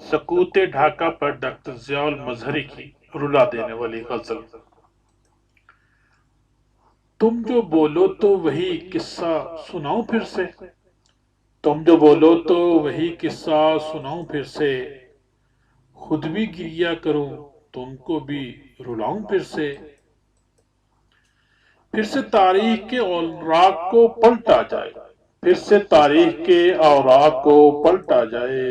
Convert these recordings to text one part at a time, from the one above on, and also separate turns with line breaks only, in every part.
سکوت ڈھاکہ پر ڈاکٹر ضیاء المظہری کی رلا دینے والی غزل۔ تم جو بولو تو وہی قصہ سناؤں پھر سے، تم جو بولو تو وہی قصہ سناؤں پھر سے، خود بھی گریا کروں تم کو بھی رلاؤں پھر سے تاریخ کے اوراق کو پلٹا جائے، پھر سے تاریخ کے اوراق کو پلٹا جائے،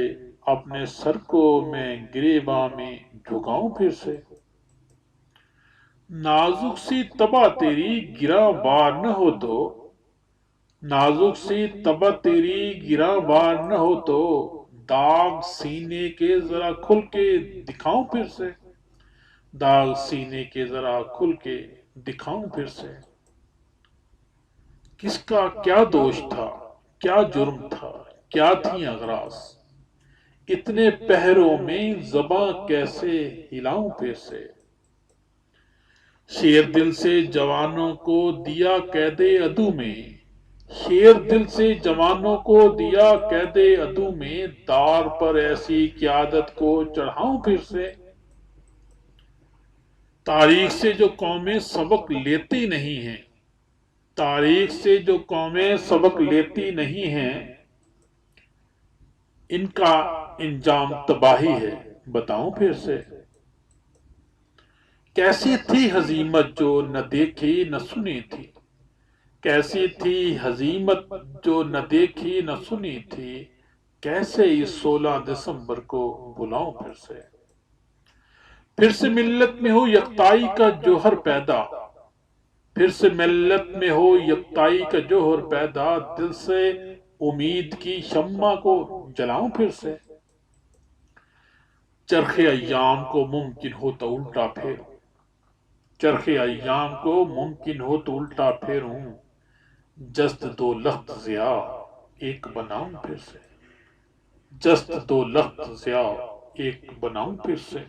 اپنے سر کو میں گریباں میں جھکاؤں پھر سے۔ نازک سی طبع تیری گراں بار نہ ہو تو، نازک سی طبع تیری گراں بار نہ ہو تو، داغ سینے کے ذرا کھل کے دکھاؤں پھر سے، داغ سینے کے ذرا کھل کے دکھاؤں پھر سے۔ کس کا کیا دوش تھا، کیا جرم تھا، کیا تھیں اغراض، اتنے پہروں میں زباں کیسے ہلاؤں پھر سے۔ شیر دل سے جوانوں کو دیا قید عدو میں، شیر دل سے جوانوں کو دیا قید عدو میں، دار پر ایسی قیادت کو چڑھاؤں پھر سے۔ تاریخ سے جو قومیں سبق لیتی نہیں ہیں، تاریخ سے جو قومیں سبق لیتی نہیں ہیں، ان کا انجام تباہی ہے بتاؤں پھر سے۔ کیسی تھی ہزیمت جو نہ دیکھی نہ سنی تھی، کیسی تھی ہزیمت جو نہ دیکھی نہ سنی تھی، کیسے اس 16 دسمبر کو بلاؤں پھر سے ملت میں ہو یکتائی کا جوہر پیدا، پھر سے ملت میں ہو یکتائی کا جوہر پیدا، دل سے امید کی شمع کو جلاؤں پھر سے۔ چرخ ایام کو ممکن ہو تو الٹا پھیروں، چرخ ایام کو ممکن ہو تو الٹا پھیروں، جست دو لخت ضیاء ایک بناؤں پھر سے، جست دو لخت ضیاء ایک بناؤں پھر سے۔